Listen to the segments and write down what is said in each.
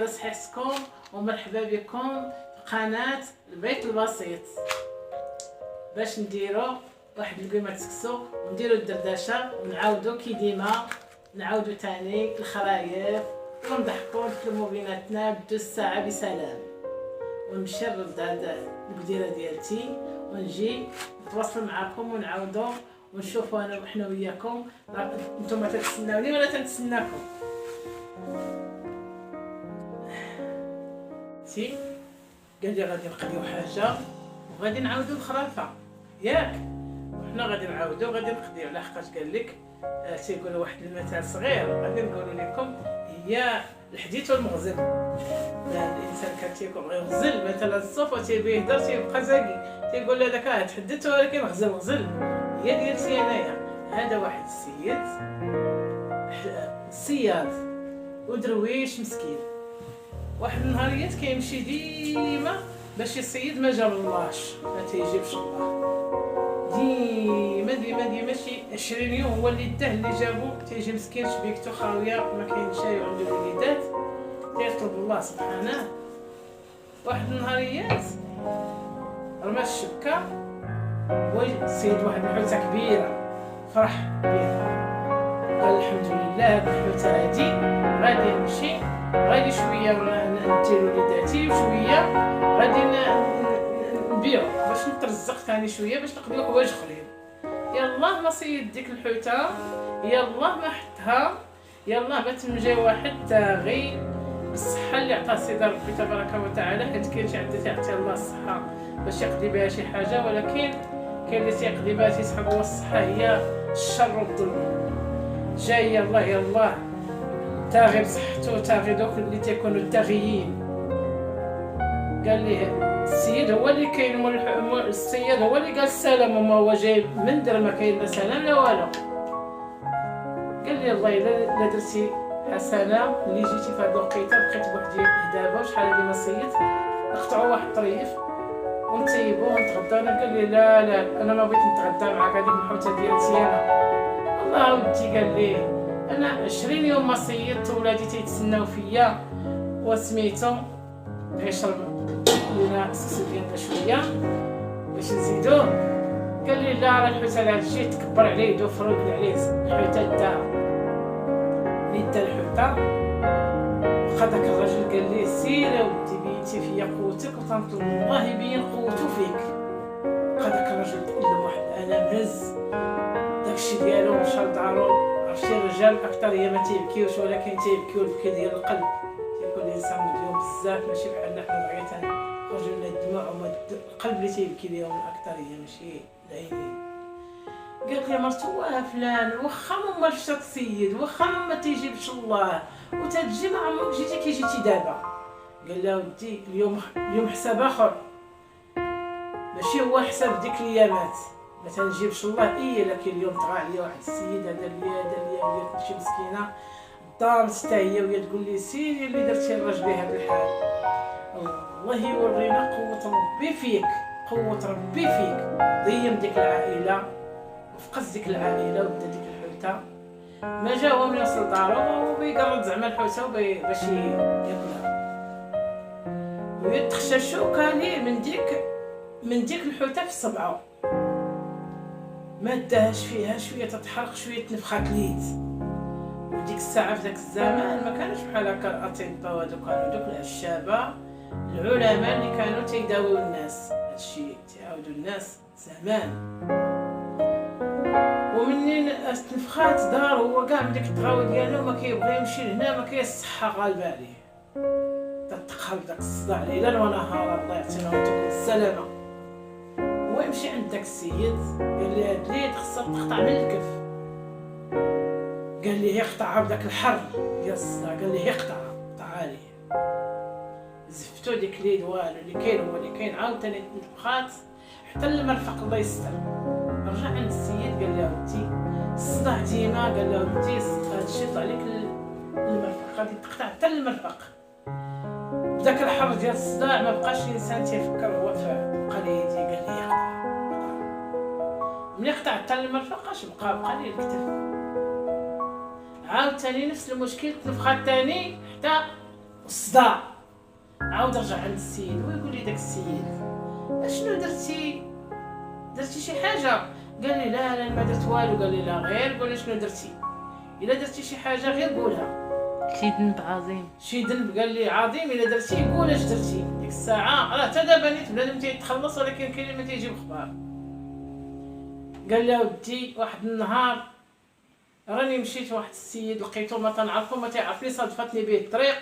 دايره صحتكم ومرحبا بكم في قناه البيت البسيط، باش نديرو واحد الكيمه تكسو ونديرو الدردشه ونعاودو كي ديما نعاودو تاني الخرايف ونضحكو نتكلمو بيناتنا بدوز ساعه بسلام، ونمشي نرد هاد القديره ديالتي ونجي نتواصل معكم ونعاودو ونشوفوا انا وحنا وياكم. نتوما تتسناوني ولا تنتسناكم؟ سي قال لي غادي نقضيو حاجه وغادي نعاودو الخرافه ياك، وحنا غادي نعاودو غادي نقضيو لحقاش قال لك تيقولوا واحد المثل صغير غادي نقولوا لكم، هي الحديث والمغزل. الانسان كان تيكون يغزل مثلا الصوف تيبيه يهضر تيبقى زاكي تيقول هذاك تحدث ولكن غزل هي ديالتي انايا. هذا واحد السيد صياد ودرويش مسكين، واحد النهاريات كيمشي ديما باش يصيد ما جاب اللهش ما تيجيبش الله، ديما شي 20 يوم هو اللي داه اللي جابو تيجي مسكين شبيكتو خاويه ما كاين شاي وعنده الوليدات تيطلب الله سبحانه. واحد النهاريات رمى الشبكه وصيد واحد الحوته كبيره، فرح بها قال الحمد لله هاد الحوته هادي غادي نمشي غادي شويه ندير وليداتي وشويه غادي نبيعو باش نترزق ثاني شويه باش نقضيو حوايج اخرين. يلاه ما صيد ديك الحوته، يلاه ما حطها، يلاه ما تنجاوها حتى غير بالصحه اللي عطاه سيدي ربي تبارك وتعالى، حيت كاين شي عباد تيعطي الله الصحه باش يقضي بها شي حاجه، ولكن كاين اللي تيقضي بها تيسحب هو الصحه هي الشر والظلم. جاي يلاه تاغي بصحته تاغي دوك اللي تيكونوا التاغيين. قال ليه السيد هو اللي كاين الصياد هو اللي قال السلام، وما هو جاي من در ما كاين لا سلام لا والو. قال لي الله الا درتي حسنه اللي جيتي في هاد الوقيته بقيت بوحدي دابا وشحال هادي ما صيدت نقطعوا واحد الطريف ونطيبو ونتغداو. انا قال لي لا انا ما بغيت نتغدى معاك هذيك الحوته ديالتي انا. الله ودي قال لي انا 20 يوم ما صيدت ولادي تيتسناو فيا وسميتو غيشرب لينا السكسو ديالنا شويه باش نزيدوه. قال لي لا راه الحوته لا تجي تكبر عليه يدو فروق عليه الحوته دا ليدا الحوته. بقى داك الراجل قال لي سير ودي بينتي فيا قوتك وتنطلب الله يبين قوته فيك. بقى داك الراجل تألم واحد الالم هز داكشي ديالو مشى لدارو. عرفتي الرجال اكثر هي ما تيبكيوش ولكن تيبكيو البكا ديال القلب، تيكون الانسان مديون بزاف ماشي بحالنا حنا دغيا تنخرجوا لنا الدموع وما القلب اللي تيبكي ليهم الاكثر هي ماشي العينين. قالت لي مرتو فلان واخا ما مالش تصيد واخا ما تيجيبش الله وتجي ما عمرك جيتي كي جيتي دابا. قال لها ودي اليوم حساب اخر ماشي هو حساب ديك الايامات ما تنجيبش الله لكن اليوم طغى عليا واحد السيد هذا ليا ولات شي مسكينه دارت حتى هي وهي تقول لي سيري اللي درتي الراجل بهذا الحال. الله يورينا قوه ربي فيك، قوه ربي فيك. ضيم ديك العائله وفقس ديك العائله وبدا ديك الحوته ما جا هو من يوصل دارو وبيقرد زعما الحوته باش ياكلها ويتخششو كالي من ديك الحوته في الصبعه ما داهش فيها شويه تتحرق شويه تنفخات ليت. وديك الساعه في ذاك الزمان ما كانوش بحال هكا الاطباء وهادو، كانوا دوك العشابه العلماء اللي كانوا تيداويو الناس. هادشي تيعاودوا الناس زمان. ومنين تنفخات دار هو كاع من ديك الطغاوه ديالو ما كيبغي يمشي لهنا ما كيصحى غالبه عليه تتقلب داك الصداع ليلا ونهار. الله يعطينا ويعطيكم السلامه. ويمشي عند داك السيد قال لي هاد اليد خصها تقطع من الكف. قال لي يقطعها بداك الحر ديال الصداع. قال لي يقطعها قطعها ليه. زفتو ديك اليد والو اللي كاين هو اللي كاين عاوتاني تنفخات حتى المرفق الله يستر. رجع عند السيد قال له ودي الصداع ديما، قال له ودي هادشي طلع لك المرفق غادي تقطع حتى المرفق. بداك الحر ديال الصداع ما بقاش الانسان تيفكر هو في قليدي. قال لي يقطع ملي قطع حتى المرفق اش بقى ليه الكتف. عاوتاني نفس المشكل تنفخات تاني حتى الصداع. عاود رجع عند السيد ويقول لي داك السيد اشنو درتي شي حاجه؟ قال لي لا ما درت والو. قال لي لا غير قول لي شنو درتي، الا درتي شي حاجه غير قولها. شي ذنب عظيم. شي ذنب قال لي عظيم الا درتي قول اش درتي. ديك الساعه راه حتى دابا نيت بنادم تيتخلص ولكن كاين اللي ما تيجيب اخبار. قال لي ودي واحد النهار راني مشيت واحد السيد لقيتو ما تنعرفو ما تيعرفني، صادفتني به الطريق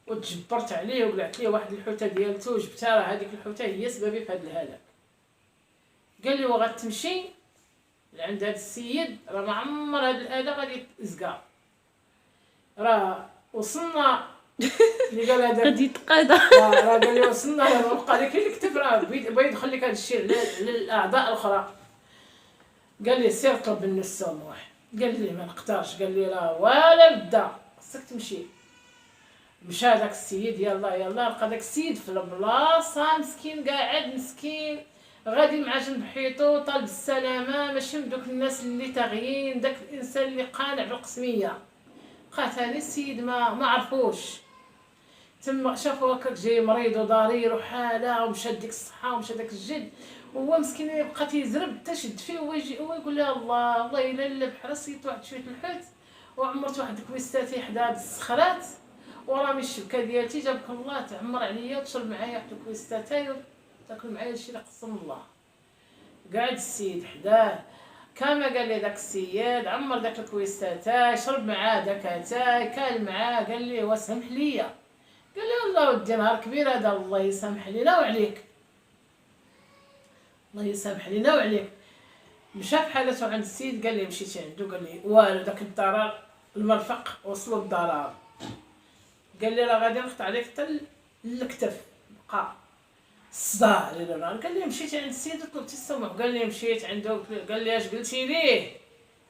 وتجبرت عليه وقلعت ليه واحد الحوته ديالته وجبتها، راه هذيك الحوته هي سببي في هذا الهلاك. قال لي وغتمشي عند هذا السيد راه ما عمر هذا الاله غادي تزكى. راه وصلنا اللي قال هذا غادي يتقادى. راه قال لي وصلنا للوقع اللي كاين الكتب راه بغا يدخل لك هذا الشيء للاعضاء الاخرى. قال لي سير طلب مني السموح. قال لي ما نقدرش. قال لي راه ولا بدا خصك تمشي. مشى داك السيد يلا لقى داك السيد في البلاصه مسكين قاعد مسكين غادي مع جنب حيطو طالب السلامه، ماشي من دوك الناس اللي تاغيين، داك الانسان اللي قانع بالقسميه. قاتل السيد ما عرفوش تما شافو هكاك جاي مريض وضرير وحاله ومشى ديك الصحه ومشى داك الجد وهو مسكين بقى تيزرب تشد فيه ويجي هو يقول لها الله الا بحال صيت واحد شويه الحوت وعمرت واحد الكويستاتي حدا هاد الصخرات ورامي الشبكه ديالتي جابك الله تعمر عليا وتشرب معايا واحد الكويستاتاي وتاكل معايا شي اللي قسم الله. قاعد السيد حداه كما قال لي داك السيد عمر داك الكويستاتاي شرب معاه داك اتاي كال معاه. قال لي واسمح ليا. قال لي والله ودي نهار كبير هذا الله يسامح لينا وعليك، الله يسامح لينا وعليك. مشى بحالته عند السيد قال لي مشيت عنده قال لي والو داك الضرر المرفق وصلوا الضرر. قال لي راه غادي نقطع عليك حتى الكتف بقى الصداع لينا. قال لي مشيت عند السيد وطلبت السموح. قال لي مشيت عنده قال لي اش قلتي ليه؟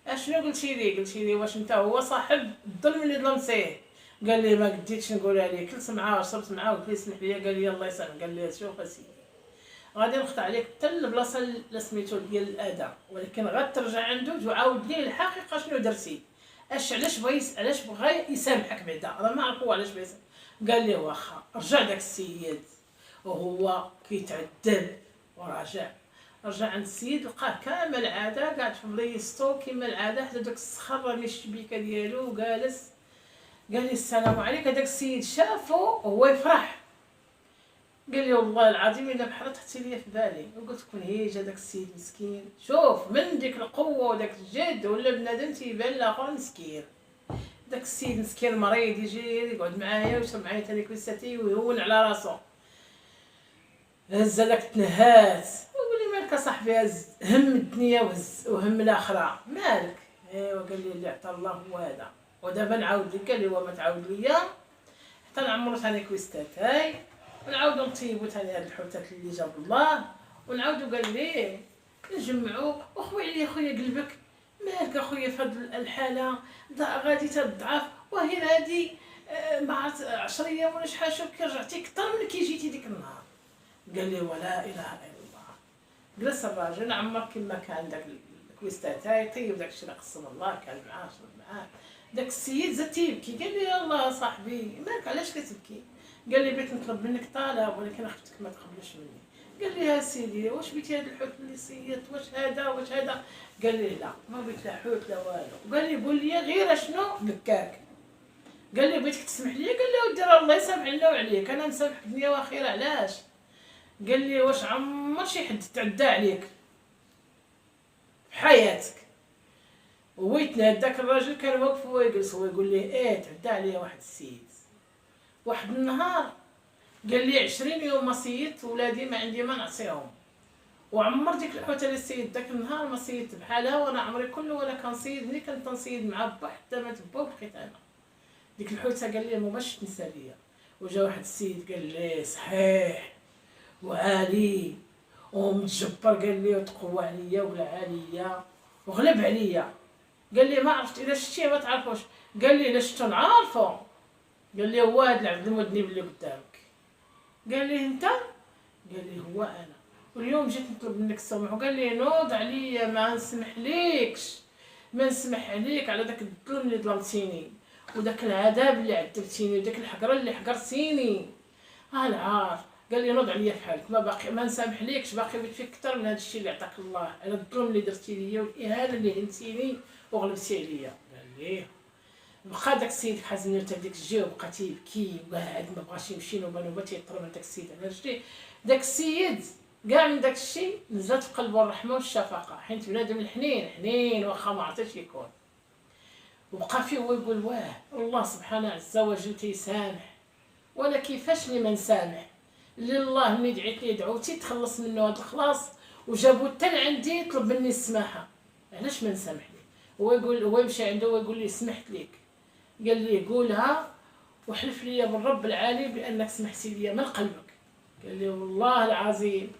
اشنو قلتي ليه؟ قلت ليه واش انت هو صاحب الظلم اللي ظلمتيه؟ قال لي ما قديتش نقولها ليه، كلت معاه وشربت معاه وقلت لي اسمح لي. قال لي الله يسامحك. قال لي شوف اسيدي غادي نقطع عليك حتى البلاصه اللي سميتو ديال الاذى، ولكن غترجع عنده وتعاود ليه الحقيقه شنو درتي، علاش بغا يسامحك بعدا. راه ما عرفوا علاش بغا يسامحك. قال لي واخا. رجع داك السيد وهو كيتعذب رجع عند السيد لقاه كامل العاده قاعد في بلايصتو كيما العاده حدا داك الصخر رامي الشبيكه ديالو وجالس. قال لي السلام عليك. هذاك السيد شافو وهو يفرح. قال لي والله العظيم الا بحال طحتي ليا في بالي وقلت كون هيج هذاك السيد مسكين. شوف من ديك القوه وداك الجد ولا بنادم تيبان لاخر مسكين. داك السيد مسكين مريض يجي يقعد معايا ويشرب معايا تاني كويساتي ويهون على راسو. هز داك تنهات وقال لي مالك صاحبي هم الدنيا وهم الاخره مالك. ايوا قال لي اللي عطى الله هو هذا ودابا نعاود لك. قال لي هو ما تعاود ليا حتى نعمرو ثاني كويستاتاي ونعاودو نطيبو ثاني هاد الحوتات اللي جاب الله ونعاودو. قال لي نجمعو وخوي عليا خويا قلبك مالك اخويا في هاد الحاله غادي تضعف وهي هادي ما عرفت 10 ايام ولا شحال. شوف كي رجعتي كثر من كي جيتي ديك النهار. قال لي ولا اله الا الله. جلس الراجل عمر كما كان داك الكويستاتاي طيب داك الشيء اللي قسم الله كان معاه شرب معاه. داك السيد زاد تيبكي. قال لي يلاه صاحبي مالك علاش كتبكي؟ قال لي بغيت نطلب منك طلب ولكن اختك ما تقبلش مني. قال لي يا سيدي واش بغيتي هذا الحوت اللي صيت واش هذا؟ قال لي لا ما بغيت لا حوت لا والو. قال لي قول لي غير شنو بكاك. قال لي بغيتك تسمح لي. قال لي ودي راه الله يسامح لنا وعليك انا مسامحك دنيا واخره. علاش؟ قال لي واش عمر شي حد تعدى عليك في حياتك؟ ويتنا داك الراجل كان واقف هو يجلس هو يقول لي ايه تعدى عليا واحد السيد واحد النهار. قال لي 20 يوم ما صيدت ولادي ما عندي ما نعطيهم وعمر ديك الحوته اللي صيد داك النهار ما صيدت بحالها وانا عمري كله ولا كنصيد. ملي كنت نصيد مع با حتى ما تبا وبقيت انا ديك الحوته. قال لي ما باش تنسى ليا. وجا واحد السيد قال لي صحيح وعالي ومتجبر. قال لي وتقوى عليا ولا عليا وغلب عليا. قال لي ما عرفت اذا شتيه ما تعرفوش. قال لي الا شتو نعرفو. قال لي هو هذا العبد المذنب اللي قدامك. قال لي انت؟ قال لي هو انا واليوم جيت نطلب منك السمح. وقال لي نوض عليا ما نسمح ليكش ما نسمح عليك على داك الظلم اللي ظلمتيني وداك العذاب اللي عذبتيني وداك الحقره اللي حقرتيني العار. قال لي نوض عليا بحالك، ما نسامح ليكش، باقي بغيت فيك اكثر من هذا الشيء اللي عطاك الله، على الظلم اللي درتي ليا والاهانه اللي هنتيني وغلبتي عليا. قال لي بقى داك السيد حازمني حتى ديك الجهه وبقى تيبكي وقاعد ما بغاش يمشي نوبه تيطرب داك السيد على رجليه. داك السيد كاع من داك الشيء نزلت في قلبه الرحمه والشفقه، حيت بنادم الحنين حنين واخا ما عرفتش يكون. وبقى فيه هو يقول واه الله سبحانه عز وجل تيسامح، وانا كيفاش اللي ما نسامح اللي الله ملي دعيت ليه دعوتي تخلص منه هذا الخلاص وجابو حتى لعندي يطلب مني السماحه، علاش ما نسامح ليه؟ هو يمشي عنده ويقول لي سمحت ليك. قال لي قولها وحلف لي بالرب العالي بانك سمحتي لي من قلبك. قال لي والله العظيم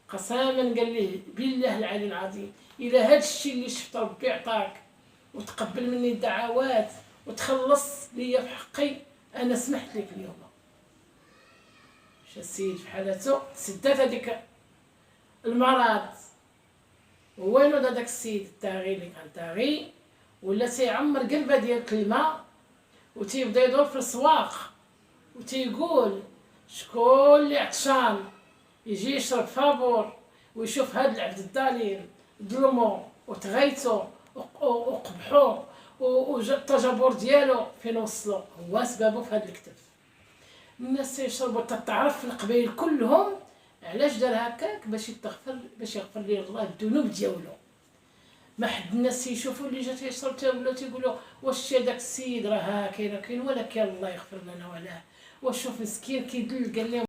قسما، قال لي بالله العلي العظيم الى هذا الشيء اللي شفت ربي عطاك وتقبل مني الدعوات وتخلص لي في حقي انا سمحت لك اليوم. مشى السيد في حالته تسدات هذيك المرض. وينو داك السيد التاغي اللي كان تاغي ولا تيعمر قلبه ديال الماء وتيبدا يدور في الاسواق وتيقول شكون اللي عطشان يجي يشرب فابور ويشوف هاد العبد الضالين ظلمو وتغيتو وقبحو والتجبر ديالو فين وصلو، هو سببه في هاد الكتف. الناس تيشربوا تعرف في القبائل كلهم علاش دار هكاك، باش يغفر ليه الله الذنوب ديالو. ما حد الناس يشوفوا اللي جا تيشرب ولاو تيقولوا واش داك السيد راه كاين ولا كاين الله يغفر لنا ولا واش شوف مسكين كيدل. قال لهم